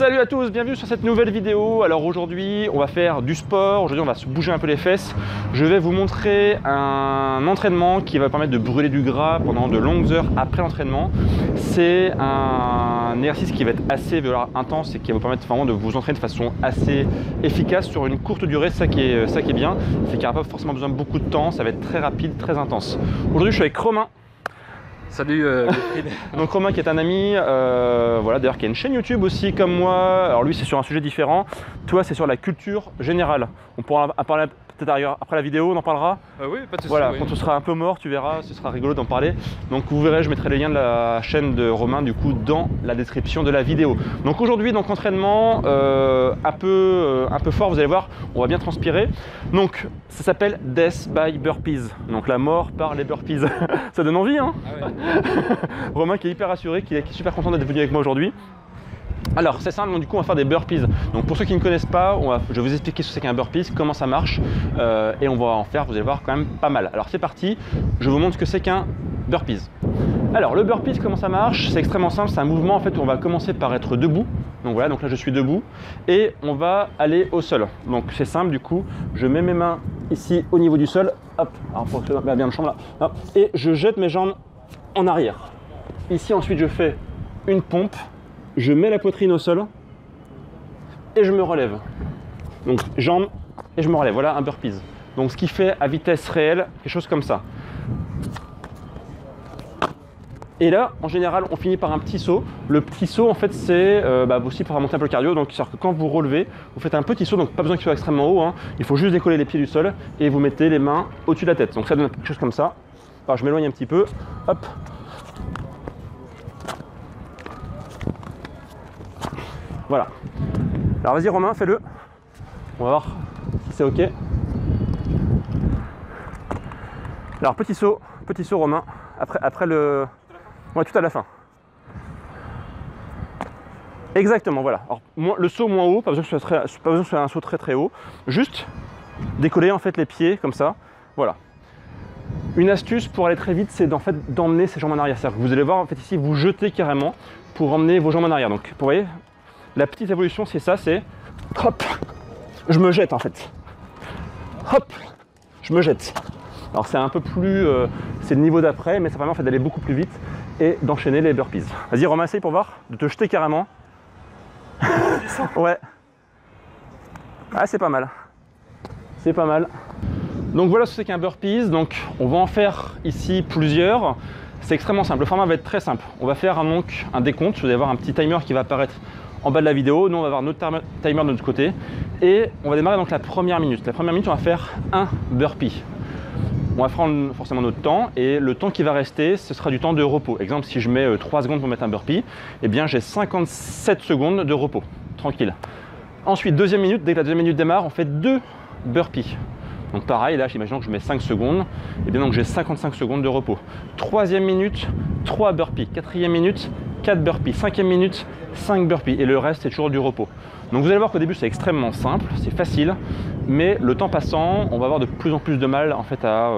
Salut à tous, bienvenue sur cette nouvelle vidéo. Alors aujourd'hui on va faire du sport, aujourd'hui on va se bouger un peu les fesses. Je vais vous montrer un entraînement qui va permettre de brûler du gras pendant de longues heures après l'entraînement. C'est un exercice qui va être assez intense et qui va vous permettre vraiment de vous entraîner de façon assez efficace sur une courte durée. Ça qui est bien, c'est qu'il n'y aura pas forcément besoin de beaucoup de temps, ça va être très rapide, très intense. Aujourd'hui je suis avec Romain. Salut Donc Romain qui est un ami, voilà, d'ailleurs qui a une chaîne YouTube aussi comme moi. Alors lui c'est sur un sujet différent, toi c'est sur la culture générale. On pourra en parler peut-être après la vidéo, on en parlera. Oui, pas de soucis. Voilà, oui. quand tu seras un peu mort, tu verras, ce sera rigolo d'en parler. Donc vous verrez, je mettrai les liens de la chaîne de Romain du coup dans la description de la vidéo. Donc aujourd'hui, donc entraînement un peu fort, vous allez voir, on va bien transpirer. Donc ça s'appelle Death by Burpees, donc la mort par les burpees. Ça donne envie, hein? Ah ouais. Romain qui est hyper rassuré, qui est super content d'être venu avec moi aujourd'hui. Alors c'est simple, donc du coup on va faire des burpees. Donc pour ceux qui ne connaissent pas, je vais vous expliquer ce que c'est qu'un burpees, comment ça marche et on va en faire, vous allez voir, quand même pas mal. Alors c'est parti, je vous montre ce que c'est qu'un burpees. Alors le burpees, comment ça marche? C'est extrêmement simple, c'est un mouvement en fait où on va commencer par être debout. Donc voilà, donc là je suis debout et on va aller au sol. Donc c'est simple, du coup je mets mes mains ici au niveau du sol, hop, alors pour que ça bien le champ là, hop, et je jette mes jambes en arrière. Ici ensuite je fais une pompe. Je mets la poitrine au sol et je me relève. Donc jambes et je me relève. Voilà un burpees. Donc ce qui fait à vitesse réelle, quelque chose comme ça. Et là, en général, on finit par un petit saut. Le petit saut, en fait, c'est aussi pour remonter un peu le cardio. Donc, c'est-à-dire que quand vous relevez, vous faites un petit saut. Donc, pas besoin qu'il soit extrêmement haut, hein. Il faut juste décoller les pieds du sol et vous mettez les mains au-dessus de la tête. Donc, ça donne quelque chose comme ça. Alors, je m'éloigne un petit peu. Hop. Voilà. Alors vas-y Romain, fais-le. On va voir si c'est ok. Alors petit saut Romain. Après le... Ouais, tout à la fin. Exactement, voilà. Alors, le saut moins haut, pas besoin que ce soit un saut très très haut. Juste décoller en fait les pieds comme ça. Voilà. Une astuce pour aller très vite, c'est d'emmener ses jambes en arrière. C'est-à-dire que vous allez voir en fait ici, vous jetez carrément pour emmener vos jambes en arrière. Donc vous voyez, la petite évolution, c'est ça, c'est hop, je me jette en fait. Hop, je me jette. Alors c'est un peu plus, c'est le niveau d'après, mais ça permet en fait d'aller beaucoup plus vite et d'enchaîner les burpees. Vas-y Romain, essaye pour voir, de te jeter carrément. Ouais. Ah c'est pas mal. C'est pas mal. Donc voilà ce que c'est qu'un burpees. Donc on va en faire ici plusieurs. C'est extrêmement simple. Le format va être très simple. On va faire donc un décompte. Vous allez voir un petit timer qui va apparaître en bas de la vidéo. Nous on va avoir notre timer de notre côté et on va démarrer donc la première minute. La première minute on va faire un burpee. On va prendre forcément notre temps et le temps qui va rester ce sera du temps de repos. Exemple, si je mets 3 secondes pour mettre un burpee, eh bien j'ai 57 secondes de repos, tranquille. Ensuite deuxième minute, dès que la deuxième minute démarre, on fait 2 burpees. Donc pareil, là imaginons que je mets 5 secondes, et bien donc j'ai 55 secondes de repos. Troisième minute, 3 burpees. Quatrième minute, 4 burpees. Cinquième minute, 5 burpees. Et le reste, c'est toujours du repos. Donc vous allez voir qu'au début, c'est extrêmement simple, c'est facile, mais le temps passant, on va avoir de plus en plus de mal en fait à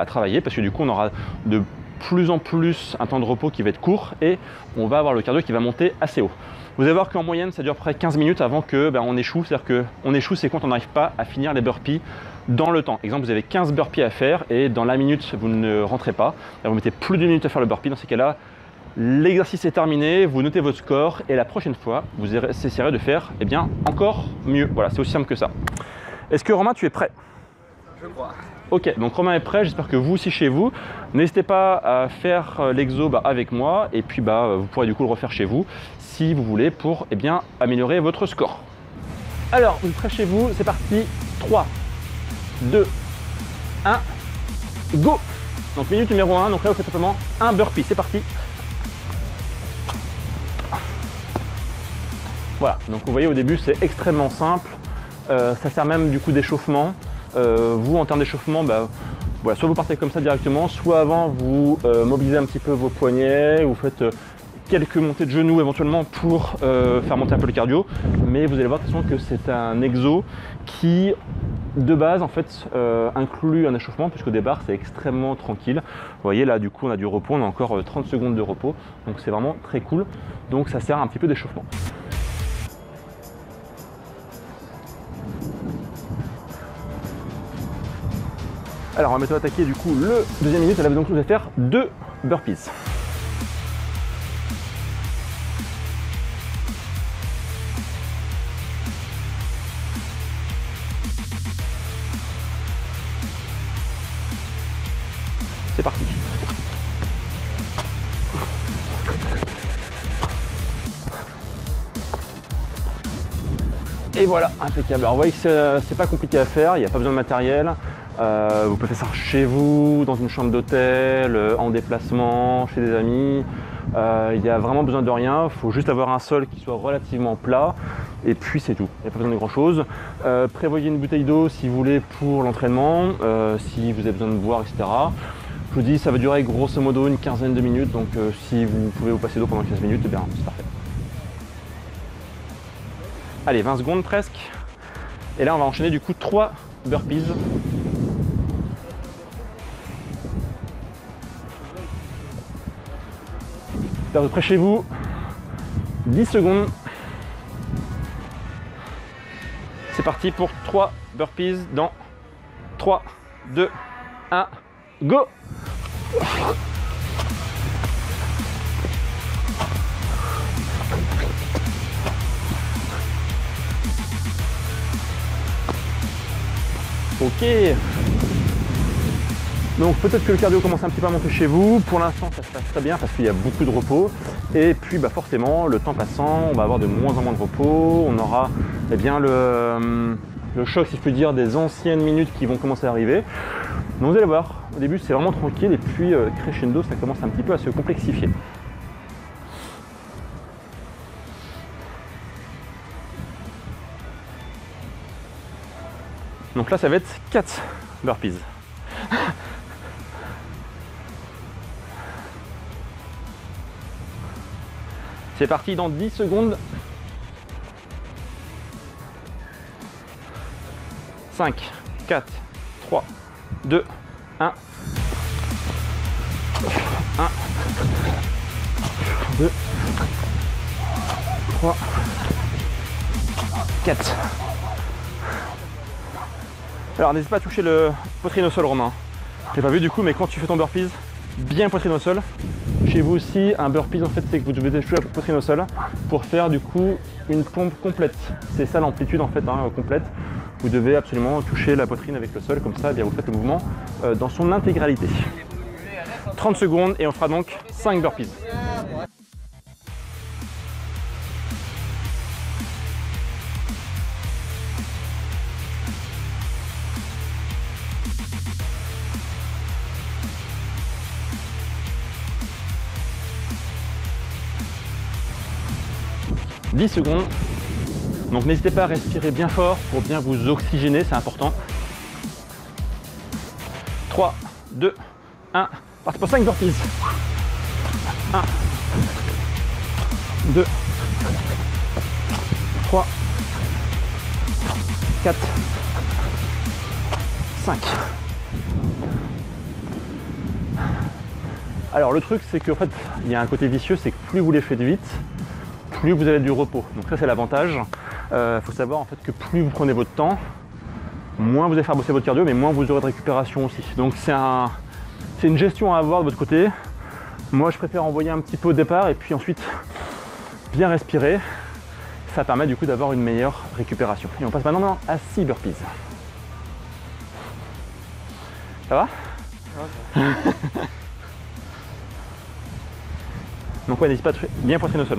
travailler, parce que du coup, on aura de plus en plus un temps de repos qui va être court et on va avoir le cardio qui va monter assez haut. Vous allez voir qu'en moyenne, ça dure à peu près 15 minutes avant que on échoue. C'est-à-dire qu'on échoue, c'est quand on n'arrive pas à finir les burpees dans le temps. Exemple, vous avez 15 burpees à faire et dans la minute, vous ne rentrez pas. Et vous mettez plus d'une minute à faire le burpee. Dans ces cas-là, l'exercice est terminé, vous notez votre score et la prochaine fois, vous essaierez de faire encore mieux. Voilà, c'est aussi simple que ça. Est-ce que Romain, tu es prêt? Je crois. Ok, donc Romain est prêt, j'espère que vous aussi chez vous. N'hésitez pas à faire l'exo avec moi et puis vous pourrez du coup le refaire chez vous si vous voulez pour améliorer votre score. Alors, vous êtes prêts chez vous, c'est parti. 3, 2, 1, go! Donc minute numéro 1, donc là vous faites simplement un burpee, c'est parti. Voilà, donc vous voyez au début c'est extrêmement simple, ça sert même du coup d'échauffement. Vous en termes d'échauffement, voilà, soit vous partez comme ça directement, soit avant vous mobilisez un petit peu vos poignets, vous faites quelques montées de genoux éventuellement pour faire monter un peu le cardio, mais vous allez voir de toute façon que c'est un exo qui de base en fait inclut un échauffement puisqu'au départ c'est extrêmement tranquille. Vous voyez là du coup on a du repos, on a encore 30 secondes de repos, donc c'est vraiment très cool, donc ça sert un petit peu d'échauffement. Alors on va bientôt attaquer du coup le deuxième minute. Là donc vous allez faire 2 burpees. C'est parti. Et voilà, impeccable. Alors vous voyez que c'est pas compliqué à faire, il n'y a pas besoin de matériel. Vous pouvez faire ça chez vous, dans une chambre d'hôtel, en déplacement, chez des amis. Il n'y a vraiment besoin de rien, il faut juste avoir un sol qui soit relativement plat. Et puis c'est tout, il n'y a pas besoin de grand chose. Prévoyez une bouteille d'eau si vous voulez pour l'entraînement, si vous avez besoin de boire, etc. Je vous dis, ça va durer grosso modo une quinzaine de minutes, donc si vous pouvez vous passer d'eau pendant 15 minutes, eh bien c'est parfait. Allez, 20 secondes presque. Et là, on va enchaîner du coup 3 burpees. À peu près chez vous. 10 secondes. C'est parti pour 3 burpees dans 3, 2, 1, go! Ok. Donc peut-être que le cardio commence un petit peu à monter chez vous. Pour l'instant ça se passe très bien parce qu'il y a beaucoup de repos. Et puis bah, forcément le temps passant, on va avoir de moins en moins de repos. On aura eh bien, le choc si je puis dire des anciennes minutes qui vont commencer à arriver. Donc vous allez voir, au début c'est vraiment tranquille et puis crescendo ça commence un petit peu à se complexifier. Donc là ça va être 4 burpees. C'est parti dans 10 secondes. 5, 4, 3, 2, 1. 1, 2, 3, 4. Alors n'hésite pas à toucher le poitrine au sol, Romain. Je l'ai pas vu du coup, mais quand tu fais ton burpees, bien poitrine au sol. Chez vous aussi, un burpees en fait, c'est que vous devez toucher la poitrine au sol pour faire du coup une pompe complète. C'est ça l'amplitude en fait, complète. Vous devez absolument toucher la poitrine avec le sol, comme ça, eh bien, vous faites le mouvement dans son intégralité. 30 secondes et on fera donc 5 burpees. « 10 secondes. Donc n'hésitez pas à respirer bien fort pour bien vous oxygéner, c'est important. 3, 2, 1, parti pour 5 burpees. 1, 2, 3, 4, 5. Alors le truc c'est qu'en fait il y a un côté vicieux, c'est que plus vous les faites vite, plus vous avez du repos. Donc ça c'est l'avantage. Faut savoir en fait que plus vous prenez votre temps, moins vous allez faire bosser votre cardio, mais moins vous aurez de récupération aussi. Donc c'est une gestion à avoir de votre côté. Moi je préfère envoyer un petit peu au départ et puis ensuite bien respirer. Ça permet du coup d'avoir une meilleure récupération. Et on passe maintenant à 6 burpees. Ça va? Ouais. Donc ouais, n'hésite pas à bien poitrine au sol.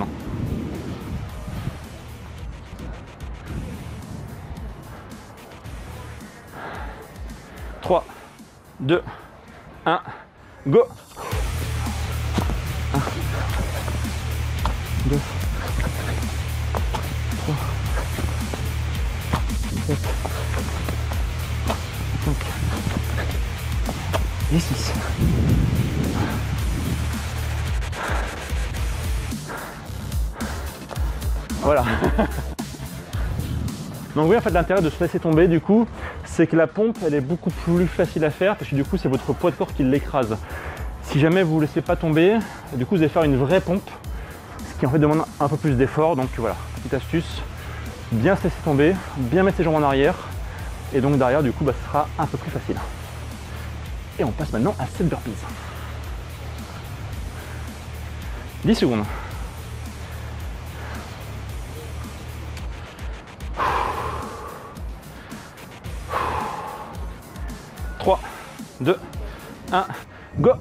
3, 2, 1, go! 1, 2, 3, 7, 5 et 6. Voilà. Donc oui, en fait l'intérêt de se laisser tomber du coup, c'est que la pompe elle est beaucoup plus facile à faire parce que du coup c'est votre poids de corps qui l'écrase. Si jamais vous ne laissez pas tomber, du coup vous allez faire une vraie pompe, ce qui en fait demande un peu plus d'effort. Donc voilà, petite astuce, bien se laisser tomber, bien mettre ses jambes en arrière et donc derrière du coup bah, ce sera un peu plus facile. Et on passe maintenant à 7 burpees. 10 secondes. 3, 2, 1, go!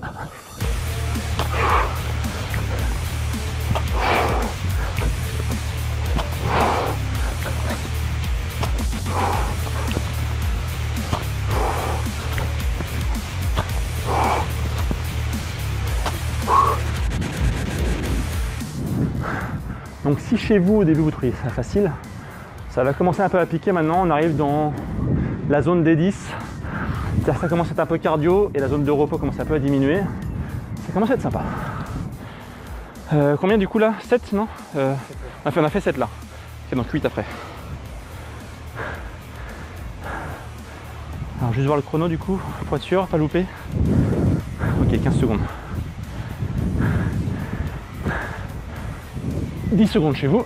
Donc si chez vous au début vous trouvez ça facile, ça va commencer un peu à piquer maintenant, on arrive dans la zone des 10. C'est-à-dire ça commence à être un peu cardio et la zone de repos commence un peu à diminuer. Ça commence à être sympa. Combien du coup là? 7 non on a fait 7 là. Ok, donc 8 après. Alors juste voir le chrono du coup, pour être sûr, pas louper. Ok, 15 secondes. 10 secondes chez vous.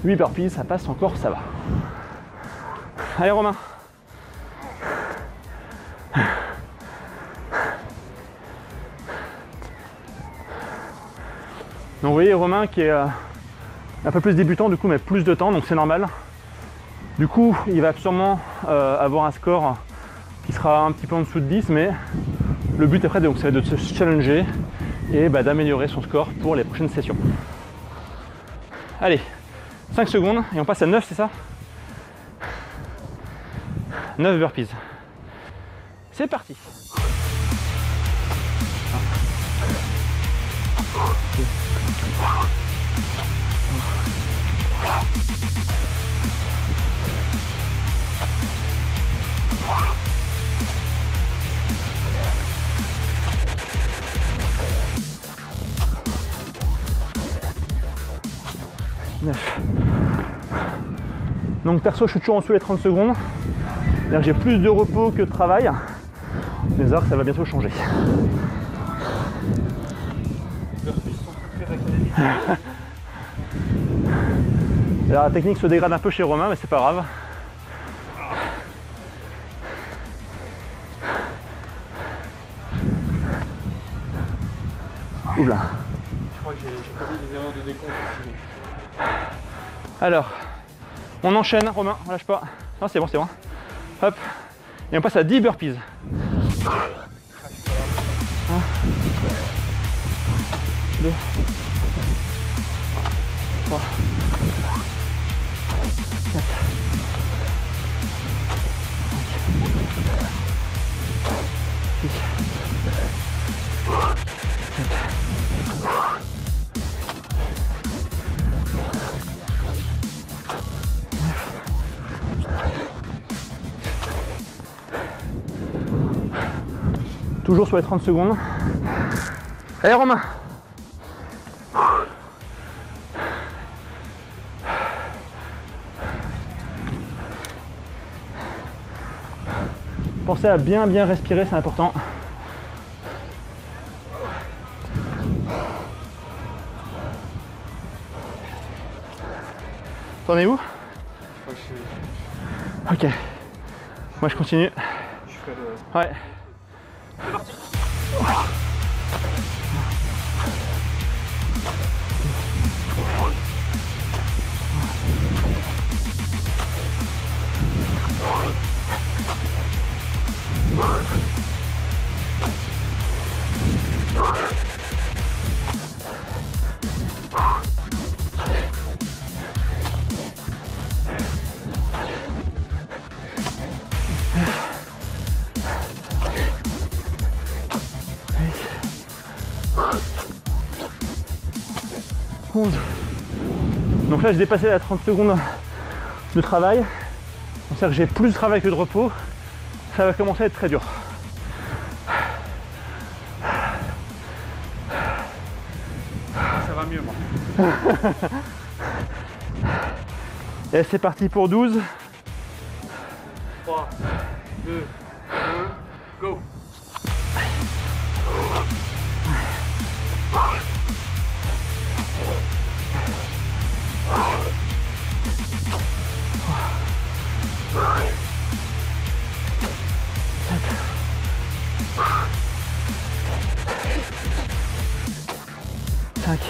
Huit burpees, ça passe encore, ça va. Allez Romain. Donc vous voyez Romain qui est un peu plus débutant du coup, mais plus de temps, donc c'est normal. Du coup il va sûrement avoir un score qui sera un petit peu en dessous de 10, mais le but après donc, ça va être de se challenger et d'améliorer son score pour les prochaines sessions. Allez, 5 secondes et on passe à 9, c'est ça? 9 burpees. C'est parti. Donc perso je suis toujours en dessous des 30 secondes. C'est-à-dire que j'ai plus de repos que de travail. Les heures ça va bientôt changer. Alors la technique se dégrade un peu chez Romain mais c'est pas grave. Oula. Je crois que j'ai commis des erreurs de décompte. Alors, on enchaîne, Romain, on lâche pas. Non, c'est bon, c'est bon. Hop. Et on passe à 10 burpees. 1, 2, 3, 4, 5, 6, 7. Toujours sur les 30 secondes. Allez Romain. Pensez à bien respirer, c'est important. T'en es où? Ok. Moi je continue. Ouais. C'est parti. Donc là j'ai dépassé la 30 secondes de travail. C'est-à-dire que j'ai plus de travail que de repos. ça va commencer à être très dur. Ça va mieux, moi. Et c'est parti pour 12. 3, 2, 1, go. Cinq.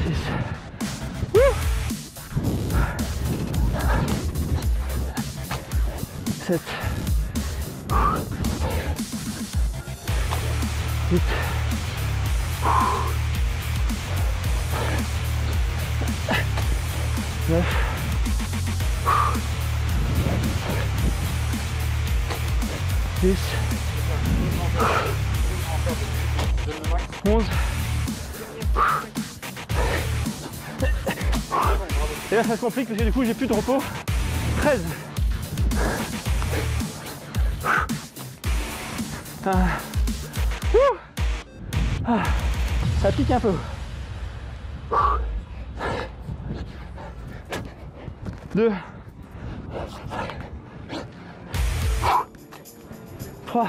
6. 7. 8. 9. 10. 11. Et là ça se complique parce que du coup j'ai plus de repos. 13. Ça pique un peu. 2. 3.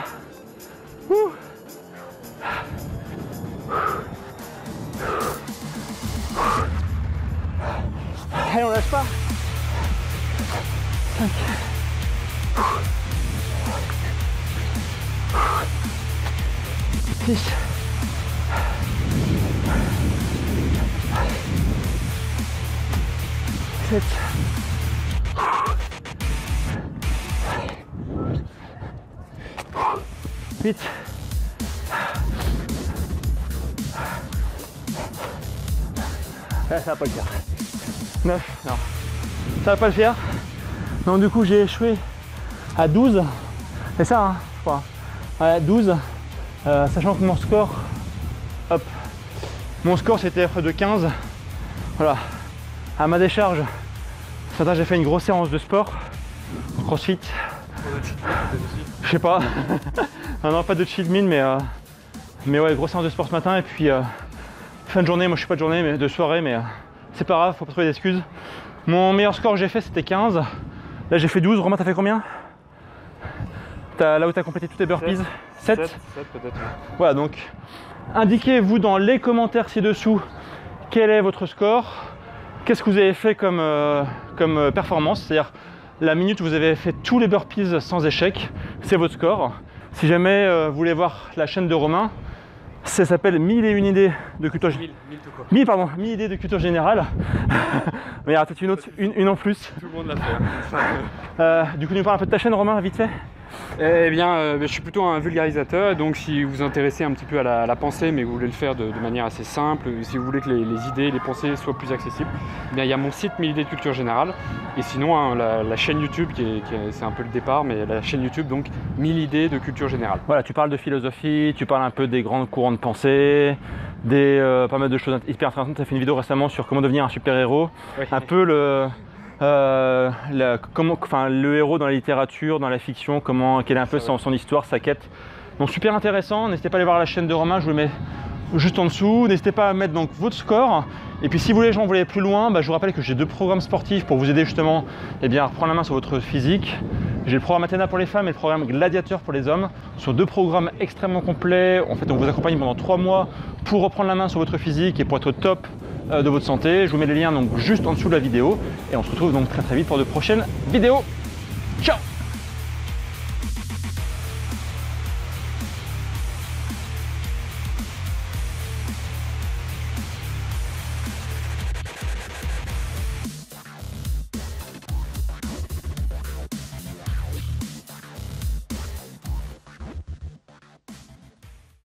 Allez, on lâche pas. 5. 6. 7. 8. 9. Ça va pas le faire. 9, non. Ça va pas le faire. Donc du coup j'ai échoué à 12. C'est ça, hein, je crois. Ouais, 12. Sachant que mon score, hop, mon score c'était de 15. Voilà. À ma décharge, ce matin j'ai fait une grosse séance de sport, crossfit. Je sais pas. Non, pas de cheat meal, mais ouais, grosse séance de sport ce matin. Et puis fin de journée, moi je suis pas de journée, mais de soirée, mais c'est pas grave, faut pas trouver d'excuses. Mon meilleur score que j'ai fait c'était 15. Là j'ai fait 12. Romain, t'as fait combien? Là où tu as complété tous tes burpees? 7 peut-être. Voilà, donc indiquez-vous dans les commentaires ci-dessous quel est votre score, qu'est-ce que vous avez fait comme performance, c'est-à-dire la minute où vous avez fait tous les burpees sans échec, c'est votre score. Si jamais vous voulez voir la chaîne de Romain, ça s'appelle 1001 idées de culture générale. 1000 idées de culture générale. Mais il y a peut-être une en plus. Tout le monde l'a fait. Du coup, nous parle un peu de ta chaîne, Romain, vite fait. Eh bien, je suis plutôt un vulgarisateur, donc si vous vous intéressez un petit peu à la pensée, mais que vous voulez le faire de manière assez simple, si vous voulez que les idées, les pensées soient plus accessibles, eh bien, il y a mon site 1000 idées de culture générale, et sinon hein, la chaîne YouTube, c'est un peu le départ, mais la chaîne YouTube, donc 1000 idées de culture générale. Voilà, tu parles de philosophie, tu parles un peu des grands courants de pensée, pas mal de choses hyper intéressantes. Tu as fait une vidéo récemment sur comment devenir un super-héros, oui. Un peu le héros dans la littérature, dans la fiction, quelle est un peu son histoire, sa quête. Donc super intéressant, n'hésitez pas à aller voir la chaîne de Romain, je vous le mets juste en dessous. N'hésitez pas à mettre donc votre score. Et puis si vous les gens voulez aller plus loin, je vous rappelle que j'ai 2 programmes sportifs pour vous aider justement à reprendre la main sur votre physique. J'ai le programme Athéna pour les femmes et le programme Gladiateur pour les hommes. Sur 2 programmes extrêmement complets. En fait, on vous accompagne pendant 3 mois pour reprendre la main sur votre physique et pour être au top de votre santé. Je vous mets les liens donc juste en dessous de la vidéo et on se retrouve donc très vite pour de prochaines vidéos. Ciao!